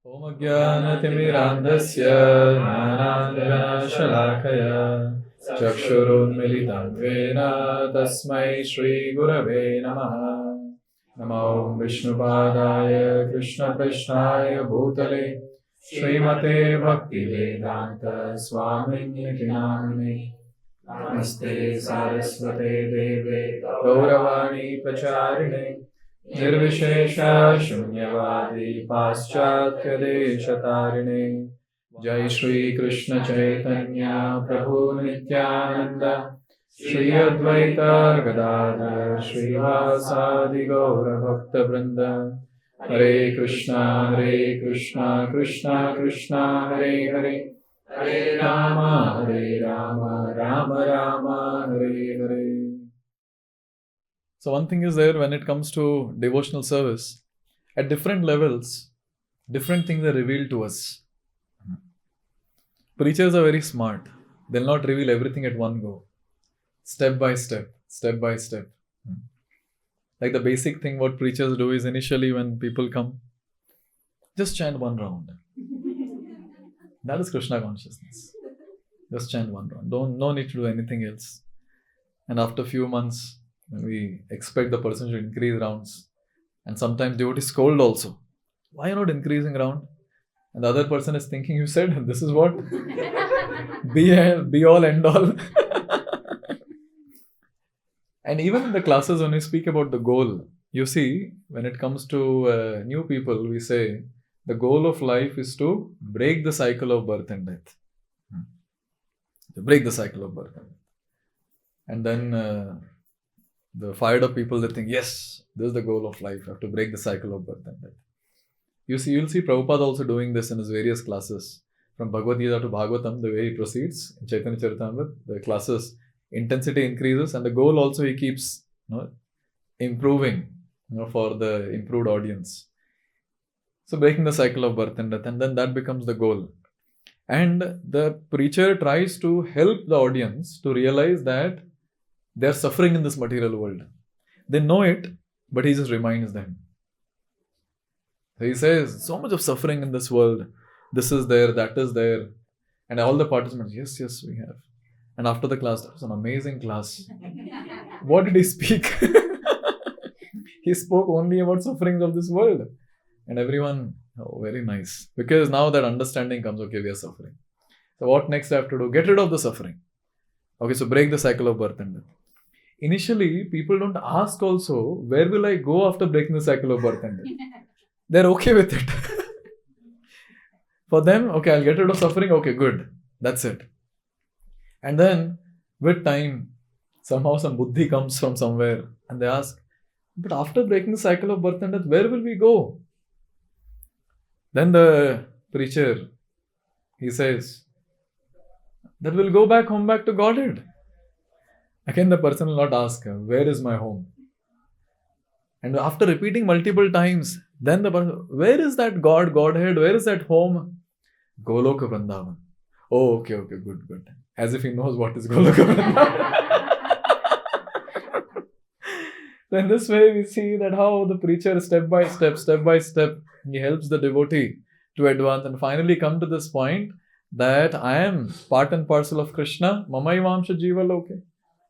Om Jnanatimirandasya Jnananjanashalakaya Chakshurunmilitam Vena Tasmai Shri Gurave Namaha. Namo Vishnupadaya Krishna Krishnaya Bhutale Srimate Bhakti Vedanta Swamini Namine Namaste Saraswate Deve Gauravani Pracharine Nirvishesha Shunyavadi Paschatya Deshatarine Jai Shri Krishna Chaitanya Prabhu Nityananda Shri Advaita Gadadhar Shri Vasadi Gaura Bhakta Vrinda Hare Krishna Krishna Krishna Hare Hare Hare Rama Rama Rama Hare Hare. So one thing is there when it comes to devotional service, at different levels, different things are revealed to us. Preachers are very smart. They'll not reveal everything at one go. Step by step. Like the basic thing what preachers do is initially when people come, just chant one round. That is Krishna consciousness. Just chant one round. No need to do anything else. And after a few months, we expect the person to increase rounds. And sometimes devotees scold also. Why are you not increasing round? And the other person is thinking, you said this is what? be all end all. And even in the classes when we speak about the goal, you see, when it comes to new people, we say the goal of life is to break the cycle of birth and death. To break the cycle of birth and death. And then the fired up people, they think, yes, this is the goal of life. I have to break the cycle of birth and death. You'll see Prabhupada also doing this in his various classes. From Bhagavad-gita to Bhagavatam, the way he proceeds, in Chaitanya Charitamrita, the classes, intensity increases, and the goal also he keeps improving for the improved audience. So breaking the cycle of birth and death, and then that becomes the goal. And the preacher tries to help the audience to realize that they are suffering in this material world. They know it, but he just reminds them. So he says, so much of suffering in this world. This is there, that is there. And all the participants, yes, we have. And after the class, that was an amazing class. What did he speak? He spoke only about sufferings of this world. And everyone, very nice. Because now that understanding comes, okay, we are suffering. So what next I have to do? Get rid of the suffering. Okay, so break the cycle of birth and death. Initially, people don't ask also, where will I go after breaking the cycle of birth and death? They're okay with it. For them, okay, I'll get rid of suffering. Okay, good. That's it. And then, with time, somehow some buddhi comes from somewhere and they ask, but after breaking the cycle of birth and death, where will we go? Then the preacher, he says, that we'll go back home, back to Godhead. Again, the person will not ask, where is my home? And after repeating multiple times, then the person, where is that Godhead? Where is that home? Goloka Vrindavan. Oh, okay, good. As if he knows what is Goloka Vrindavan. So in this way, we see that how the preacher step by step, he helps the devotee to advance and finally come to this point that I am part and parcel of Krishna. Mamaivamsha Jiva Loke.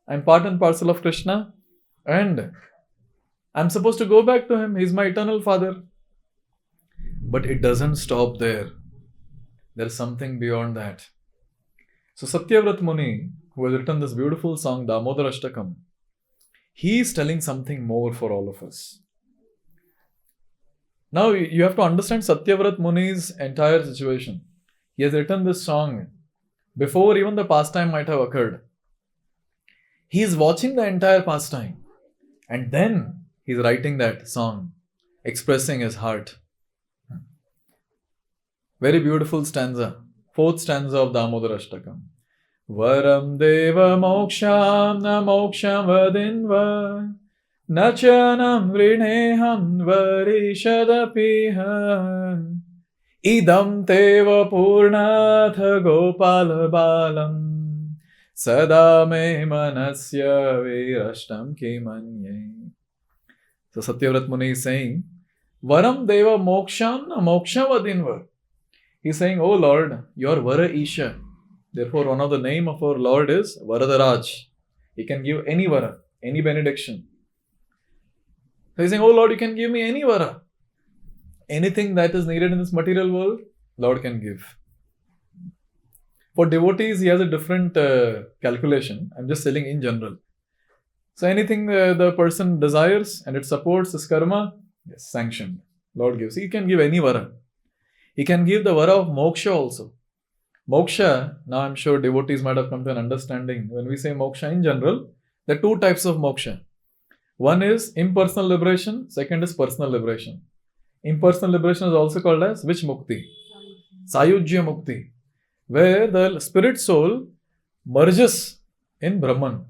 I am part and parcel of Krishna and I am supposed to go back to him. He is my eternal father. But it doesn't stop there. There is something beyond that. So Satyavrat Muni, who has written this beautiful song, Damodar Ashtakam, he is telling something more for all of us. Now you have to understand Satyavrat Muni's entire situation. He has written this song before even the pastime might have occurred. He is watching the entire pastime and then he is writing that song, expressing his heart. Very beautiful stanza, 4th stanza of Damodar Ashtakam. Varam deva moksham na moksham vadinva nachanam vrineham varishadapiha idam teva purnatha gopala balam sada me manasya virashtam kimanye. So Satyavrat Muni is saying, Varam deva moksham na moksham vadinva. He's saying, oh Lord, you're Vara Isha. Therefore, one of the name of our Lord is Varadaraj. He can give any Vara, any benediction. So he's saying, oh Lord, you can give me any Vara. Anything that is needed in this material world, Lord can give. For devotees, he has a different calculation. I'm just telling in general. So anything the person desires and it supports his karma, yes, sanctioned. Lord gives. He can give any Vara. He can give the Vara of moksha also. Moksha, now I'm sure devotees might have come to an understanding. When we say moksha in general, there are two types of moksha. One is impersonal liberation, second is personal liberation. Impersonal liberation is also called as which mukti? Sayujya mukti, where the spirit soul merges in Brahman.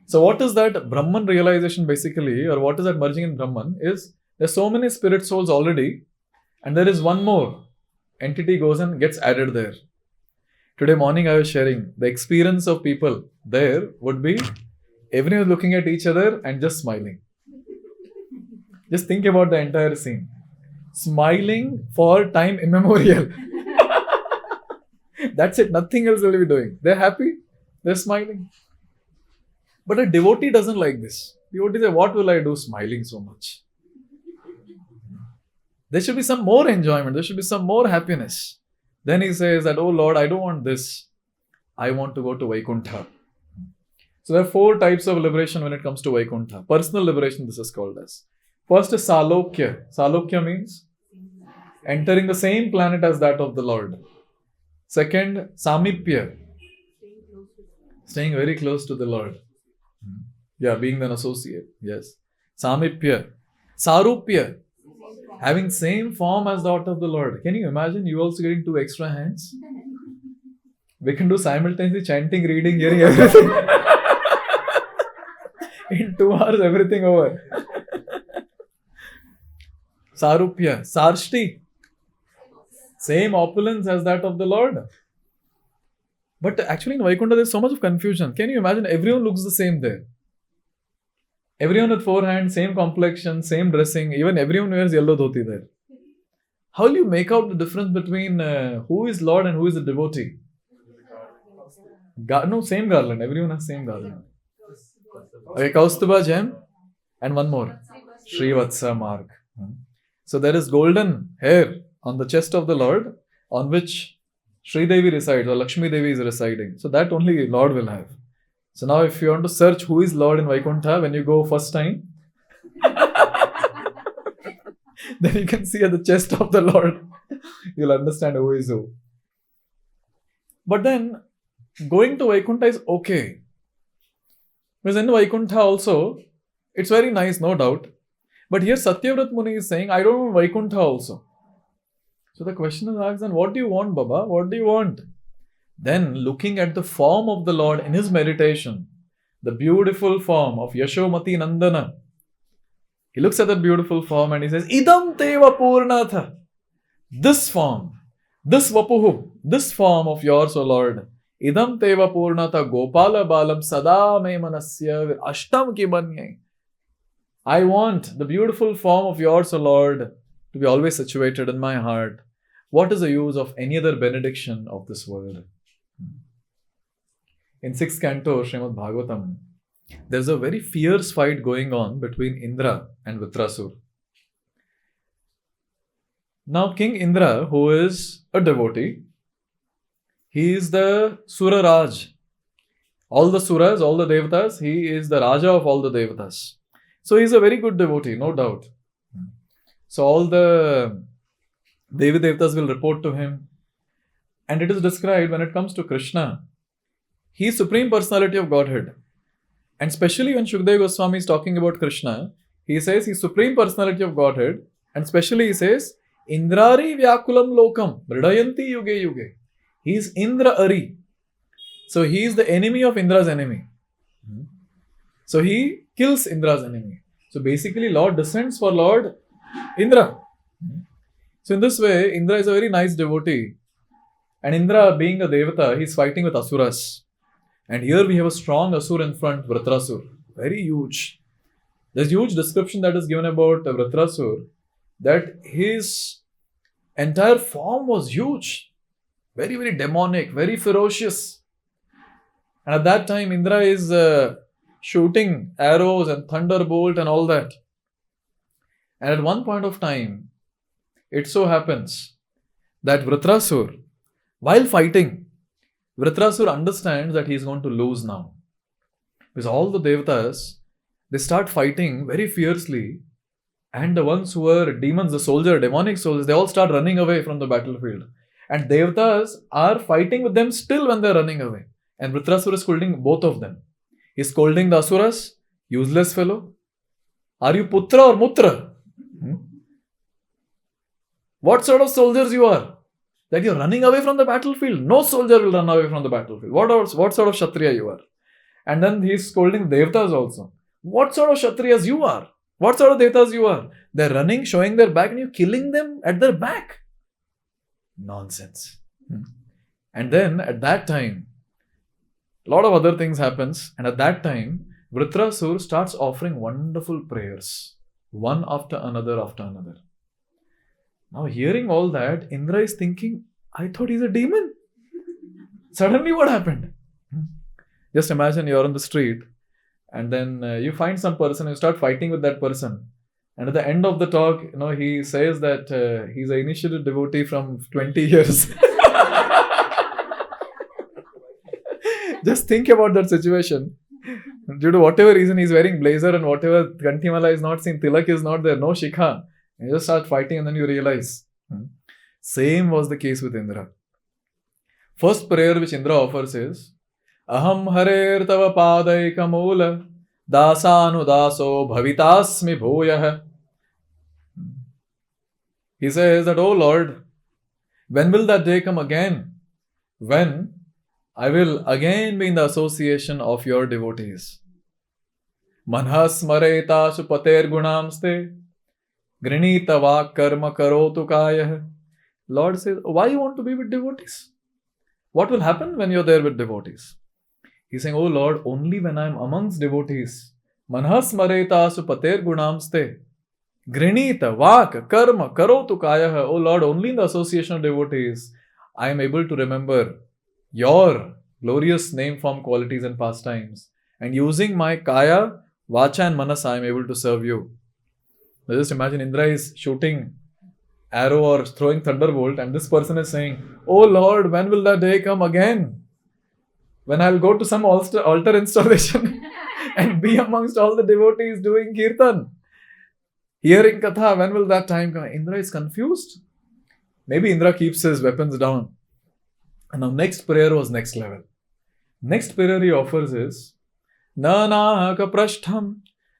So what is that Brahman realization basically, or what is that merging in Brahman is, there's so many spirit souls already and there is one more entity goes and gets added there. Today morning I was sharing the experience of people there would be everyone looking at each other and just smiling. Just think about the entire scene. Smiling for time immemorial. That's it. Nothing else will be doing. They're happy. They're smiling. But a devotee doesn't like this. Devotee says, what will I do smiling so much? There should be some more enjoyment. There should be some more happiness. Then he says that, oh Lord, I don't want this. I want to go to Vaikuntha. So there are 4 types of liberation when it comes to Vaikuntha. Personal liberation, this is called as. First is Salokya. Salokya means entering the same planet as that of the Lord. Second, Samipya. Staying very close to the Lord. Yeah, being an associate. Yes. Samipya. Sarupya. Having same form as that of the Lord. Can you imagine you also getting 2 extra hands? We can do simultaneously chanting, reading, hearing, everything. In 2 hours, everything over. Sarupya. Sarshti. Same opulence as that of the Lord. But actually in Vaikuntha there's so much of confusion. Can you imagine everyone looks the same there? Everyone with 4 hands, same complexion, same dressing. Even everyone wears yellow dhoti there. How will you make out the difference between who is Lord and who is a devotee? No, same garland. Everyone has same garland. Okay, Kaustuba gem and one more. Srivatsa mark. So there is golden hair on the chest of the Lord on which Sri Devi resides or Lakshmi Devi is residing. So that only Lord will have. So now if you want to search who is Lord in Vaikuntha, when you go first time, then you can see at the chest of the Lord. You'll understand who is who. But then going to Vaikuntha is okay. Because in Vaikuntha also, it's very nice, no doubt. But here Satyavrat Muni is saying, I don't want Vaikuntha also. So the question is asked, then what do you want, Baba? What do you want? Then looking at the form of the Lord in his meditation, the beautiful form of Yashomati Nandana, he looks at that beautiful form and he says, Idam Teva Purnatha. This form, this Vapuhu, this form of yours, O Lord, Idam Teva Purnatha Gopala Balam Sada Me Manasya Ashtam Ki Banye. I want the beautiful form of yours, O Lord, to be always situated in my heart. What is the use of any other benediction of this world? In 6th canto, Srimad Bhagavatam, there's a very fierce fight going on between Indra and Vritrasura. Now, King Indra, who is a devotee, he is the Sura Raj. All the Suras, all the Devatas, he is the Raja of all the Devatas. So, he is a very good devotee, no doubt. So, all the Devi Devatas will report to him. And it is described when it comes to Krishna, he is Supreme Personality of Godhead. And especially when Shukdev Goswami is talking about Krishna, he says he is Supreme Personality of Godhead. And especially he says, Indrari Vyakulam Lokam, Vridayanti Yuge Yuge. He is Indra Ari. So he is the enemy of Indra's enemy. So he kills Indra's enemy. So basically Lord descends for Lord Indra. So in this way, Indra is a very nice devotee. And Indra, being a Devata, he is fighting with Asuras. And here we have a strong Asur in front, Vritrasura. Very huge. There's huge description that is given about Vritrasura, that his entire form was huge. Very, very demonic, very ferocious. And at that time, Indra is shooting arrows and thunderbolt and all that. And at one point of time, it so happens that Vritrasura, while fighting, Vritrasura understands that he is going to lose now. Because all the devatas, they start fighting very fiercely, and the ones who were demons, the soldiers, demonic soldiers, they all start running away from the battlefield. And devatas are fighting with them still when they are running away. And Vritrasura is scolding both of them. He is scolding the asuras, useless fellow. Are you putra or mutra? What sort of soldiers you are? That you are running away from the battlefield? No soldier will run away from the battlefield. What sort of Kshatriya you are? And then he is scolding devatas also. What sort of Kshatriyas you are? What sort of devatas you are? They are running, showing their back, and you are killing them at their back. Nonsense. And then at that time, a lot of other things happens, and at that time, Vritrasura starts offering wonderful prayers, one after another after another. Now hearing all that, Indra is thinking, I thought he's a demon. Suddenly what happened? Just imagine you're on the street and then you find some person, you start fighting with that person. And at the end of the talk, he says that he's an initiated devotee from 20 years. Just think about that situation. Due to whatever reason, he's wearing blazer and whatever, Kantimala is not seen, Tilak is not there, no Shikha. You just start fighting and then you realize. Same was the case with Indra. First prayer which Indra offers is, Aham harer tava padaika moola dasanudaso bhavitasmi bhuyah. He says that, oh Lord, when will that day come again? When I will again be in the association of your devotees. Manhas mareta supater gunamste grinita va karma karotu kayah. Lord says, why you want to be with devotees? What will happen when you're there with devotees? He's saying, oh Lord, only when I'm amongst devotees. Manhas mareta supater gunamste grinita va karma karotu kayah. Oh Lord, only in the association of devotees I am able to remember your glorious name form qualities and pastimes. And using my kaya, vacha and manas, I am able to serve you. Now just imagine Indra is shooting arrow or throwing thunderbolt and this person is saying, oh Lord, when will that day come again? When I'll go to some altar installation and be amongst all the devotees doing kirtan, hearing katha, when will that time come? Indra is confused. Maybe Indra keeps his weapons down. And now next prayer was next level. Next prayer he offers is, Na naka prashtham,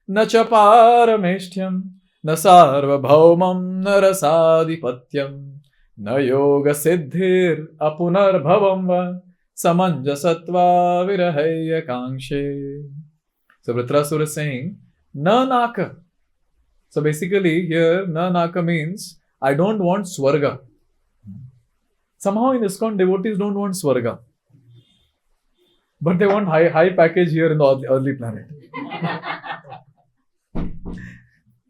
na chaparameshtyam, na sarva bhaumam, na rasadhipatyam, na yoga siddhir apunar bhavam va, samanjasatva virahaya kangshe. So Vritrasura is saying, Na naka. So basically here, Na naka means, I don't want swarga. Somehow in iskcon, devotees don't want Swarga. But they want high package here in the earthly planet.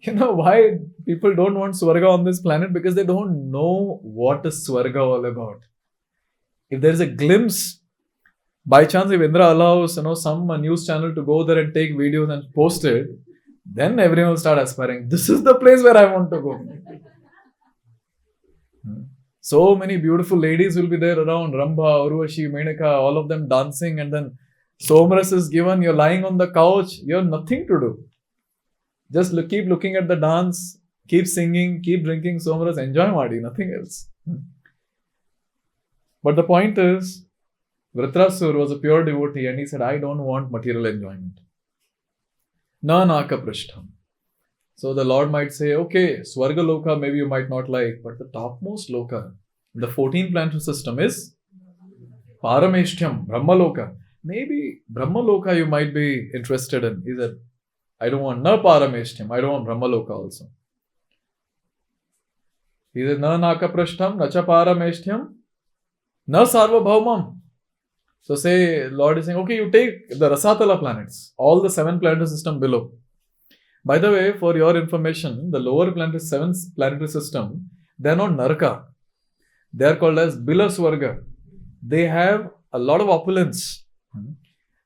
You know why people don't want Swarga on this planet? Because they don't know what is Swarga all about. If there is a glimpse, by chance if Indra allows some news channel to go there and take videos and post it, then everyone will start aspiring. This is the place where I want to go. So many beautiful ladies will be there around, Rambha, Urvashi, Menaka, all of them dancing, and then Somras is given, you're lying on the couch, you have nothing to do. Just keep looking at the dance, keep singing, keep drinking Somras, enjoy Madi, nothing else. But the point is, Vritrasura was a pure devotee and he said, I don't want material enjoyment. Na naka prishtham. So the Lord might say, okay, Swarga Loka maybe you might not like, but the topmost Loka, the 14th planetary system is Parameshtyam, Brahma Loka. Maybe Brahma Loka you might be interested in. He said, I don't want Na Parameshtyam, I don't want Brahma Loka also. He said, Na Naka Prashtham, Nacha Parameshtyam, Na Sarva Bhaumam. So say, Lord is saying, okay, you take the Rasatala planets, all the 7 planetary system below. By the way, for your information, the lower planetary 7th planetary system, they are not Naraka. They are called as Bilaswarga. They have a lot of opulence.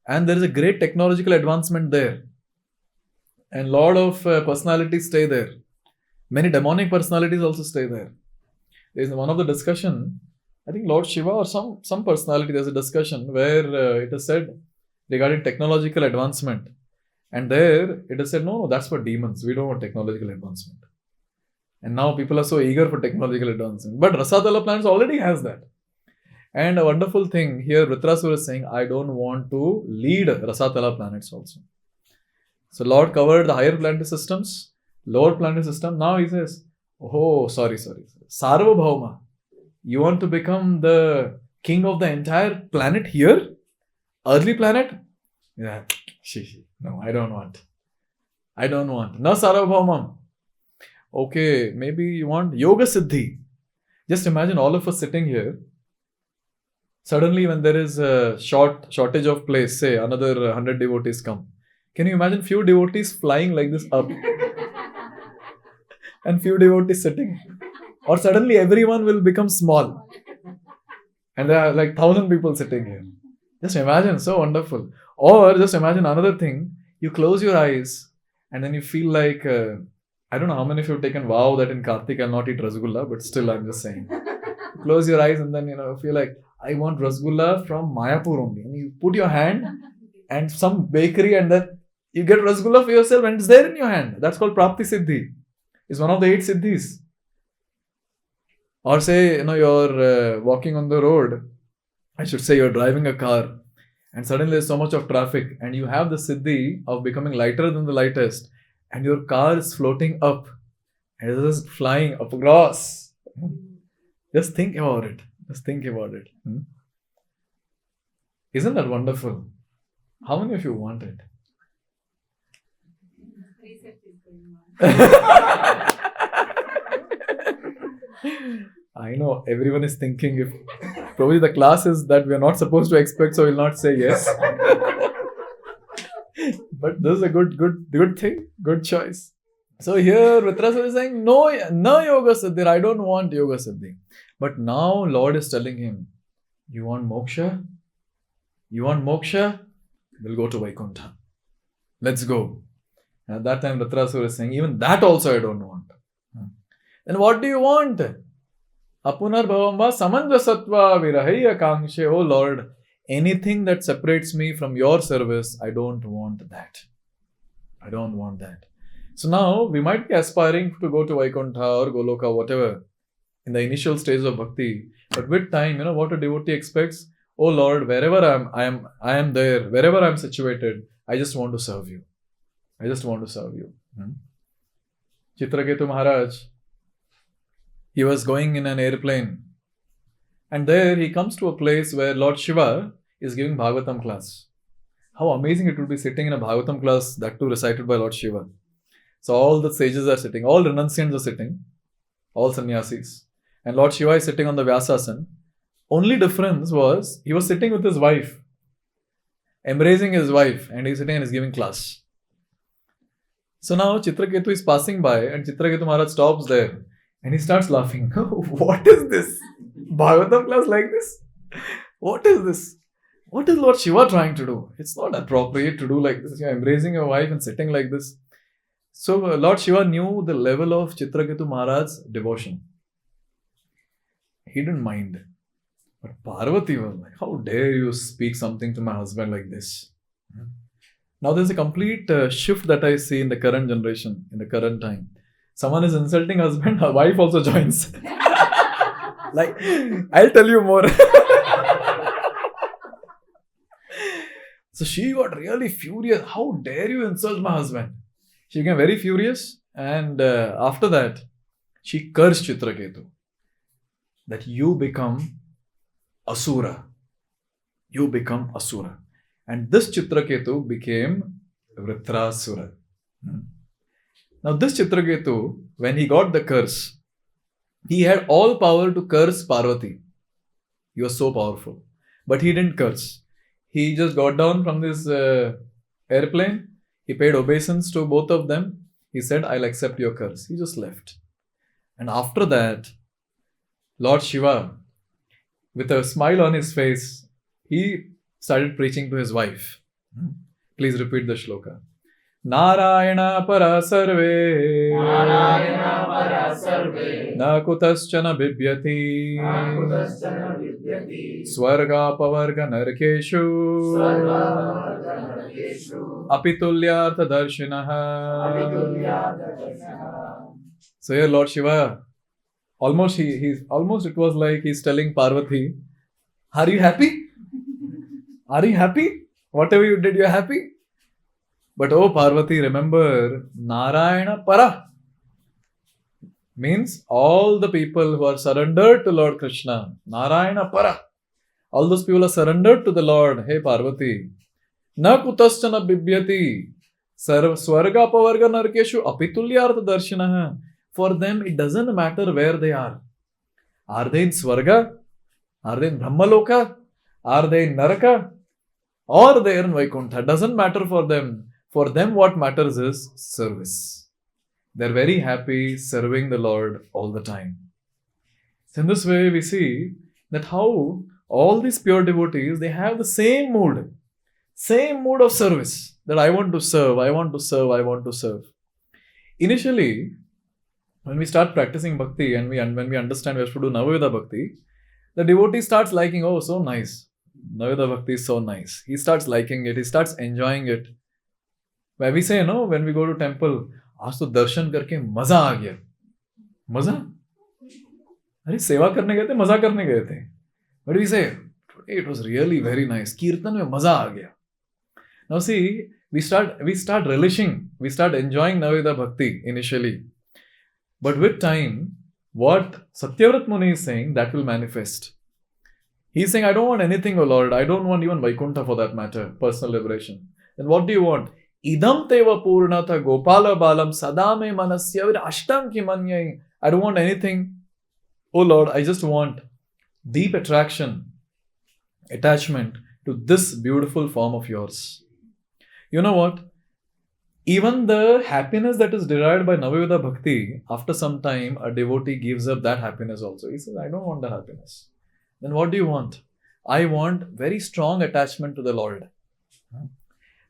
And there is a great technological advancement there. And lot of personalities stay there. Many demonic personalities also stay there. There is one of the discussion, I think Lord Shiva or some personality, there's a discussion where it is said regarding technological advancement. And there it is said, no, that's for demons. We don't want technological advancement. And now people are so eager for technological advancement. But Rasatala planets already has that. And a wonderful thing here, Vritrasura is saying, I don't want to lead Rasatala planets also. So Lord covered the higher planetary systems, lower planetary system. Now he says, oh, sorry. Sarvabhauma, you want to become the king of the entire planet here? Earthly planet? Yeah, no, I don't want. No Sarvabhaumam. Okay, maybe you want Yoga Siddhi. Just imagine all of us sitting here. Suddenly when there is a shortage of place, say another 100 devotees come. Can you imagine few devotees flying like this up? And few devotees sitting. Or suddenly everyone will become small. And there are like 1,000 people sitting here. Just imagine, so wonderful. Or just imagine another thing. You close your eyes and then you feel like, I don't know how many of you have taken vow that in Kartikeya I'll not eat rasgulla, but still I'm just saying. You close your eyes and then, feel like, I want rasgulla from Mayapur only. And you put your hand and some bakery and then you get rasgulla for yourself and it's there in your hand. That's called Prapti Siddhi. It's one of the 8 Siddhis. Or say, you're walking on the road. I should say you're driving a car and suddenly there's so much of traffic and you have the Siddhi of becoming lighter than the lightest and your car is floating up and it is flying up across. Just think about it. Isn't that wonderful? How many of you want it? I know everyone is thinking if probably the class is that we are not supposed to expect, so we'll not say yes. But this is a good thing, good choice. So here Vritrasura is saying, no Yoga Siddhi, I don't want Yoga Siddhi. But now Lord is telling him, you want moksha? We'll go to Vaikuntha. Let's go. And at that time Vritrasura is saying, even that also I don't want. Then what do you want? Apunar bhavamba samanjasatva virahaya kangshe. Oh Lord, anything that separates me from your service, I don't want that. So now we might be aspiring to go to Vaikuntha or Goloka, whatever, in the initial stage of bhakti. But with time, what a devotee expects. Oh Lord, wherever I am there, wherever I am situated, I just want to serve you. Chitraketu Maharaj, he was going in an airplane. And there he comes to a place where Lord Shiva is giving Bhagavatam class. How amazing it would be sitting in a Bhagavatam class, that too recited by Lord Shiva. So all the sages are sitting, all renunciants are sitting, all sannyasis. And Lord Shiva is sitting on the Vyasasana. Only difference was, he was sitting with his wife, embracing his wife, and he's sitting and he's giving class. So now Chitraketu is passing by and Chitraketu Maharaj stops there and he starts laughing. What is this? Bhagavatam class like this? What is this? What is Lord Shiva trying to do? It's not appropriate to do like this. You're embracing your wife and sitting like this. So Lord Shiva knew the level of Chitraketu Maharaj's devotion. He didn't mind. But Parvati was like, how dare you speak something to my husband like this? Now there's a complete shift that I see in the current generation, in the current time. Someone is insulting husband, her wife also joins. Like, I'll tell you more. So she got really furious. How dare you insult my husband? She became very furious and after that, she cursed Chitraketu. That you become Asura. And this Chitraketu became Vritrasura. Now this Chitraketu, when he got the curse, he had all power to curse Parvati. He was so powerful. But he didn't curse. He just got down from this airplane. He paid obeisance to both of them. He said, I'll accept your curse. He just left. And after that, Lord Shiva, with a smile on his face, he started preaching to his wife. Please repeat the shloka. Narayana para sarve, Narayana para sarve, na kutaschana bibhyati, Nakutasana vidyati, swarga pavarga narkeshu, Sarva-Varga-Narkeshu, apitulyartha darshinaha. Apitulyadashana. So here Lord Shiva, almost it was like he's telling Parvati, are you happy? Are you happy? Whatever you did, you're happy? But oh Parvati, remember, Narayana Para means all the people who are surrendered to Lord Krishna. Narayana Para. All those people are surrendered to the Lord. Hey Parvati. Na kutaschana bibhyati. Swarga pavarga narkeshu apitulyartha darshinaha. For them, it doesn't matter where they are. Are they in Swarga? Are they in Brahmaloka? Are they in Naraka? Or they are in Vaikuntha? Doesn't matter for them. For them, what matters is service. They're very happy serving the Lord all the time. So in this way, we see that how all these pure devotees, they have the same mood of service, that I want to serve, I want to serve, I want to serve. Initially, when we start practicing bhakti and when we understand we have to do Navavida bhakti, the devotee starts liking, oh, so nice. Navavida bhakti is so nice. He starts liking it, he starts enjoying it. When we say, no, when we go to temple, आज तो दर्शन करके मजा आ गया. मजा? अरे सेवा करने गए थे, मजा करने गए थे. But we say, today it was really very nice. कीर्तन में मजा आ गया. Now see, we start relishing, we start enjoying Navavida bhakti initially. But with time, what Satyavrat Muni is saying, that will manifest. He is saying, I don't want anything, O Lord. I don't want even Vaikuntha for that matter, personal liberation. Then what do you want? Idam teva purnatha gopala balam sadame manasya vir ashtam ki manyai. I don't want anything. O Lord, I just want deep attraction, attachment to this beautiful form of yours. You know what? Even the happiness that is derived by Navavida Bhakti, after some time, a devotee gives up that happiness also. He says, I don't want the happiness. Then what do you want? I want very strong attachment to the Lord.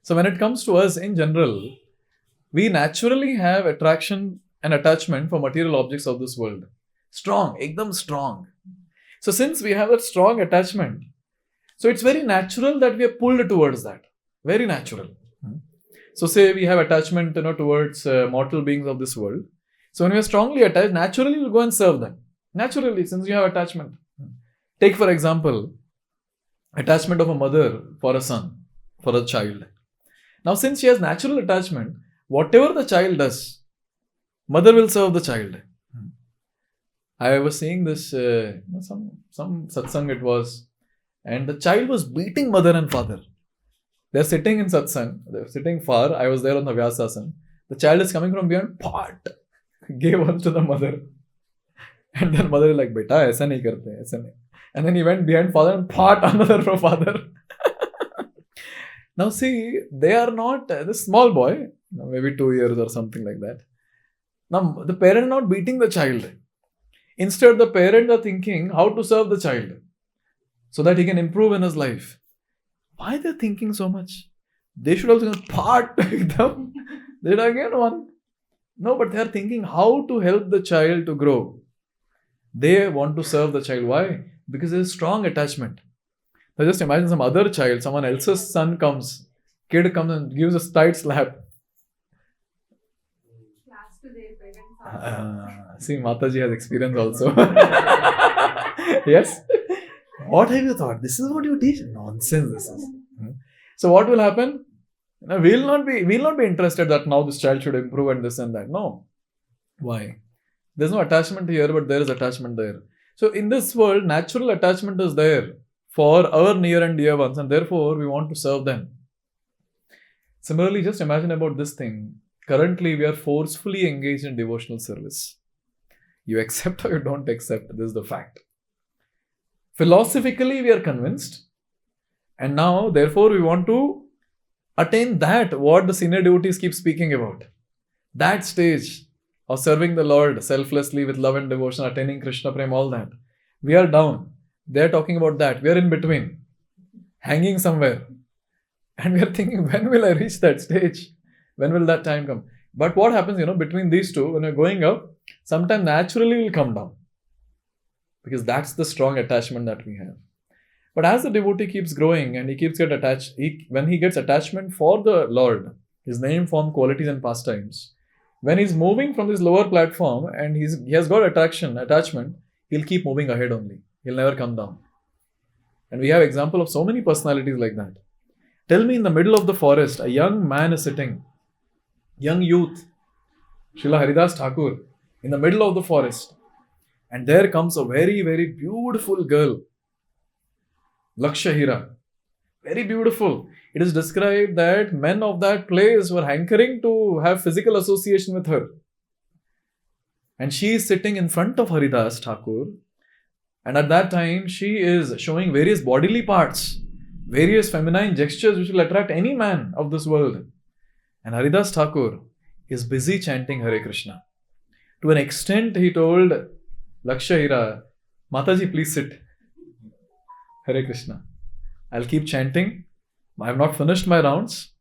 So when it comes to us in general, we naturally have attraction and attachment for material objects of this world. Strong, ekdam strong. So since we have that strong attachment, so it's very natural that we are pulled towards that. Very natural. So say we have attachment, towards mortal beings of this world. So when we are strongly attached, naturally we'll go and serve them. Naturally, since you have attachment. Take for example, attachment of a mother for a son, for a child. Now since she has natural attachment, whatever the child does, mother will serve the child. I was seeing this, some satsang it was, and the child was beating mother and father. They're sitting in satsang, they're sitting far. I was there on the Vyasasana. The child is coming from behind, pot, gave one to the mother. And then mother is like, beta, aisa nahi karte, aisa nahi. And then he went behind father and pot another from father. Now see, they are not, this small boy, maybe 2 years or something like that. Now the parent not beating the child. Instead, the parents are thinking how to serve the child so that he can improve in his life. Why they're thinking so much? They should also part them. They'd again one. No, but they're thinking how to help the child to grow. They want to serve the child. Why? Because there's strong attachment. Now just imagine some other child, someone else's son comes, kid comes and gives a tight slap. See, Mataji has experience also. Yes? What have you thought? This is what you teach? Nonsense this is. So what will happen? We'll not be interested that now this child should improve and this and that. No. Why? There's no attachment here, but there is attachment there. So in this world, natural attachment is there for our near and dear ones, and therefore we want to serve them. Similarly, just imagine about this thing. Currently, we are forcefully engaged in devotional service. You accept or you don't accept, this is the fact. Philosophically, we are convinced, and now, therefore, we want to attain that, what the senior devotees keep speaking about. That stage of serving the Lord selflessly with love and devotion, attaining Krishna Prem, all that. We are down. They are talking about that. We are in between, hanging somewhere. And we are thinking, when will I reach that stage? When will that time come? But what happens, between these two, when we're going up, sometimes naturally we'll come down. Because that's the strong attachment that we have. But as the devotee keeps growing and he keeps get attached, when he gets attachment for the Lord, his name, form, qualities and pastimes, when he's moving from this lower platform and he has got attachment, he'll keep moving ahead only. He'll never come down. And we have example of so many personalities like that. Tell me, in the middle of the forest, a young man is sitting, young youth, Srila Haridas Thakur, in the middle of the forest. And there comes a very, very beautiful girl, Lakshahira. Very beautiful. It is described that men of that place were hankering to have physical association with her. And she is sitting in front of Haridas Thakur. And at that time, she is showing various bodily parts, various feminine gestures which will attract any man of this world. And Haridas Thakur is busy chanting Hare Krishna. To an extent, he told Lakshahira, Mataji, please sit. Hare Krishna. I'll keep chanting. I have not finished my rounds.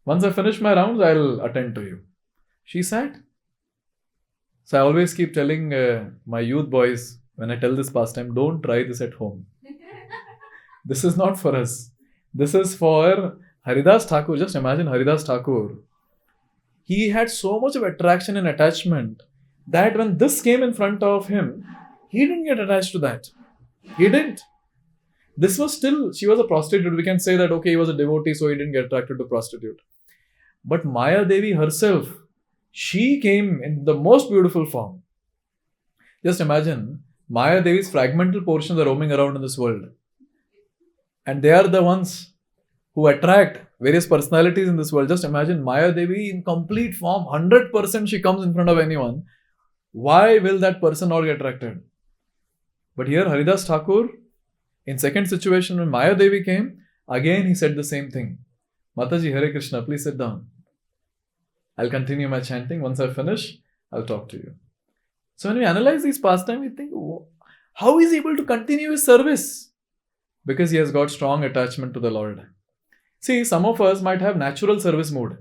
Once I finish my rounds, I'll attend to you. She sat. So I always keep telling my youth boys, when I tell this pastime, don't try this at home. This is not for us. This is for Haridas Thakur. Just imagine Haridas Thakur. He had so much of attraction and attachment that when this came in front of him, he didn't get attached to that. He didn't. This was still, she was a prostitute. We can say that, okay, he was a devotee, so he didn't get attracted to prostitute. But Maya Devi herself, she came in the most beautiful form. Just imagine, Maya Devi's fragmental portions are roaming around in this world. And they are the ones who attract various personalities in this world. Just imagine Maya Devi in complete form, 100% she comes in front of anyone. Why will that person not get attracted? But here Haridas Thakur, in second situation when Maya Devi came, again he said the same thing. Mataji, Hare Krishna, please sit down. I'll continue my chanting. Once I finish, I'll talk to you. So when we analyze these pastimes, we think, how is he able to continue his service? Because he has got strong attachment to the Lord. See, some of us might have natural service mood.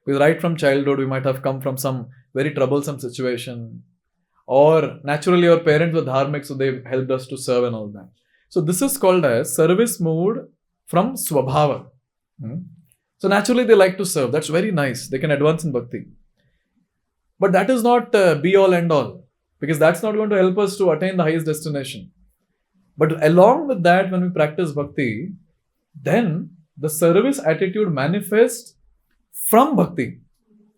Because right from childhood, we might have come from some very troublesome situation. Or naturally our parents were dharmic, so they helped us to serve and all that. So this is called as service mood from Swabhava. So naturally they like to serve. That's very nice. They can advance in bhakti. But that is not be all end all. Because that's not going to help us to attain the highest destination. But along with that, when we practice bhakti, then the service attitude manifests from bhakti.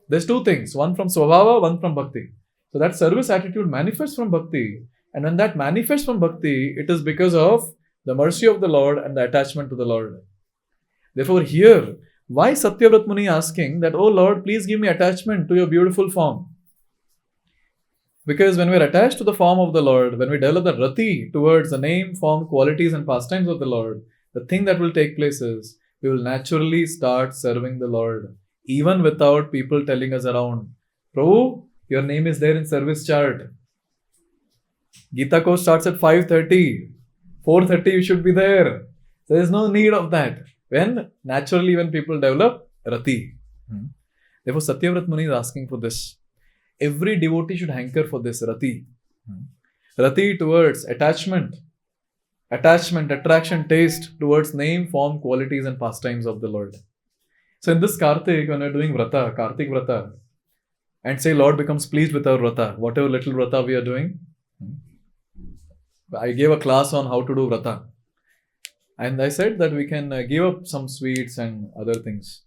There's two things. One from Swabhava, one from bhakti. So that service attitude manifests from bhakti. And when that manifests from bhakti, it is because of the mercy of the Lord and the attachment to the Lord. Therefore here, why Satyavrat Muni asking that, oh Lord, please give me attachment to your beautiful form? Because when we are attached to the form of the Lord, when we develop the rati towards the name, form, qualities and pastimes of the Lord, the thing that will take place is, we will naturally start serving the Lord, even without people telling us around, Prabhu, your name is there in service chart. Gita course starts at 5:30. 4:30 you should be there. There is no need of that. When people develop rati. Therefore, Satyavrat Muni is asking for this. Every devotee should hanker for this rati. Rati towards attachment, attraction, taste towards name, form, qualities and pastimes of the Lord. So in this Kartik, when we are doing vrata, Kartik vrata, and say Lord becomes pleased with our vrata, whatever little vrata we are doing. I gave a class on how to do vrata. And I said that we can give up some sweets and other things.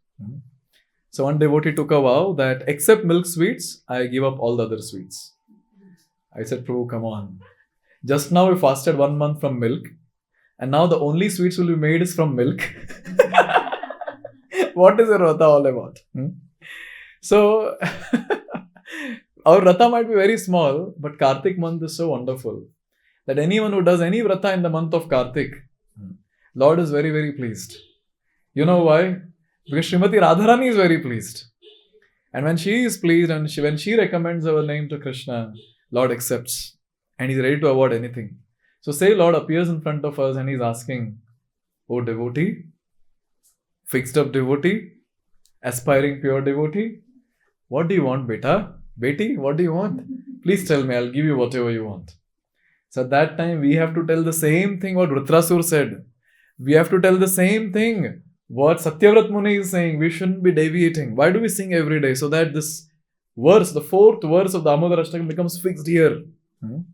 So one devotee took a vow that except milk sweets, I give up all the other sweets. I said, Prabhu, come on. Just now we fasted 1 month from milk. And now the only sweets will be made is from milk. What is your vrata all about? So, our vrata might be very small, but Kartik month is so wonderful that anyone who does any vrata in the month of Kartik, Lord is very, very pleased. You know why? Because Srimati Radharani is very pleased. And when she is pleased and when she recommends our name to Krishna, Lord accepts and He's ready to award anything. So say Lord appears in front of us and he's asking, oh devotee, fixed up devotee, aspiring pure devotee, what do you want, beta? Beti, what do you want? Please tell me, I'll give you whatever you want. So at that time, we have to tell the same thing what Vritrasura said. We have to tell the same thing what Satyavrat Muni is saying. We shouldn't be deviating. Why do we sing every day? So that this verse, the fourth verse of Damodar Ashtakam becomes fixed here. And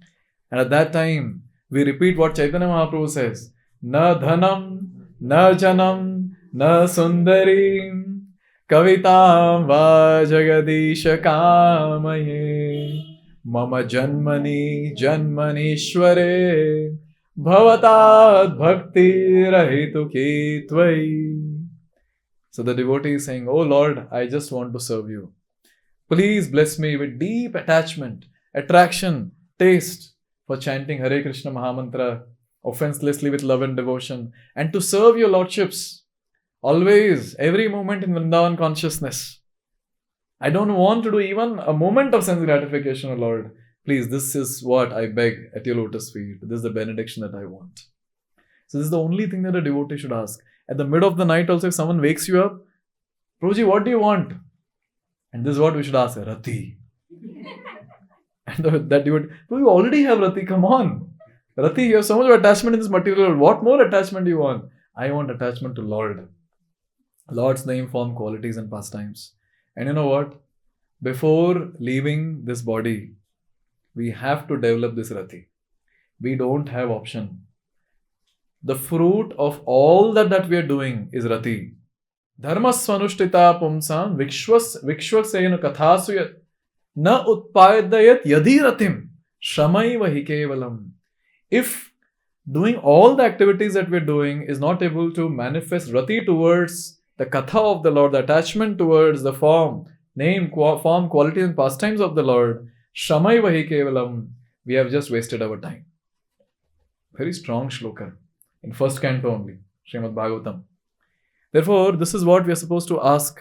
at that time, we repeat what Chaitanya Mahaprabhu says. Na dhanam, na janam, na sundarim, kavitam va jagadisha kamaye, mama janmani janmanishware, bhavatat bhakti rahitu ki tvai. So the devotee is saying, oh Lord, I just want to serve you. Please bless me with deep attachment, attraction, taste for chanting Hare Krishna Mahamantra offenselessly with love and devotion, and to serve your lordships always, every moment in Vrindavan consciousness. I don't want to do even a moment of sense gratification, O Lord. Please, this is what I beg at your lotus feet. This is the benediction that I want. So this is the only thing that a devotee should ask. At the middle of the night also, if someone wakes you up, Prabhuji, what do you want? And this is what we should ask, Rati. And that devotee, you already have Rati, come on. Rati, you have so much of attachment in this material. What more attachment do you want? I want attachment to Lord. Lord's name, form, qualities and pastimes. And you know what? Before leaving this body, we have to develop this Rati. We don't have option. The fruit of all that we are doing is Rati. Dharmas svanushtita pumsam vikshvasena kathasuyat na utpayadayat yadi ratim shamaiva hi kevalam. If doing all the activities that we are doing is not able to manifest Rati towards the katha of the Lord, the attachment towards the form, name, form, quality and pastimes of the Lord, shamaiva hi kevalam, we have just wasted our time. Very strong shloka in first canto only, Srimad Bhagavatam. Therefore, this is what we are supposed to ask,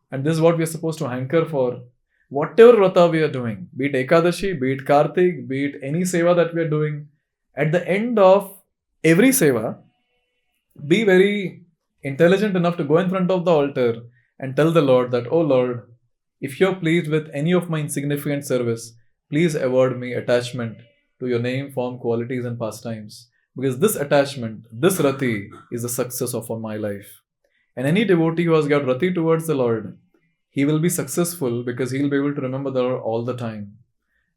and this is what we are supposed to hanker for. Whatever Vrata we are doing, be it Ekadashi, be it Kartik, be it any seva that we are doing, at the end of every seva, be very intelligent enough to go in front of the altar and tell the Lord that, oh Lord, if you're pleased with any of my insignificant service, please award me attachment to your name, form, qualities and pastimes. Because this attachment, this Rati is the success of my life. And any devotee who has got Rati towards the Lord, he will be successful because he will be able to remember the Lord all the time.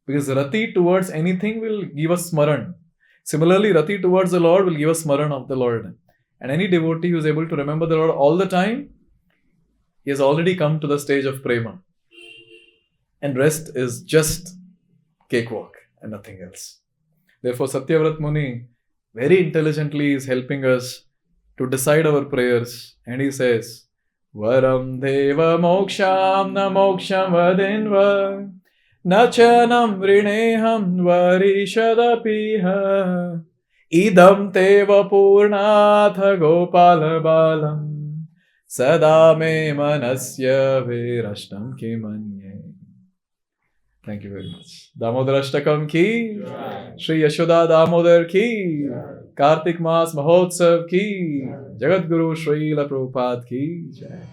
Because Rati towards anything will give us smaran. Similarly, Rati towards the Lord will give us smaran of the Lord. And any devotee who is able to remember the Lord all the time, he has already come to the stage of prema. And rest is just cakewalk and nothing else. Therefore, Satyavrat Muni very intelligently is helping us to decide our prayers. And he says, Varam deva moksham na moksham vadinva nachanam vrineham varishadapiha idam teva purnatha gopala balam sada me manasya virashtam kimanye. Thank you very much. Damodar Ashtakam ki, Shri Yashoda Damodar ki, Kartik Mas Mahotsav ki, Jagat Guru Srila Prabhupada ki Jai.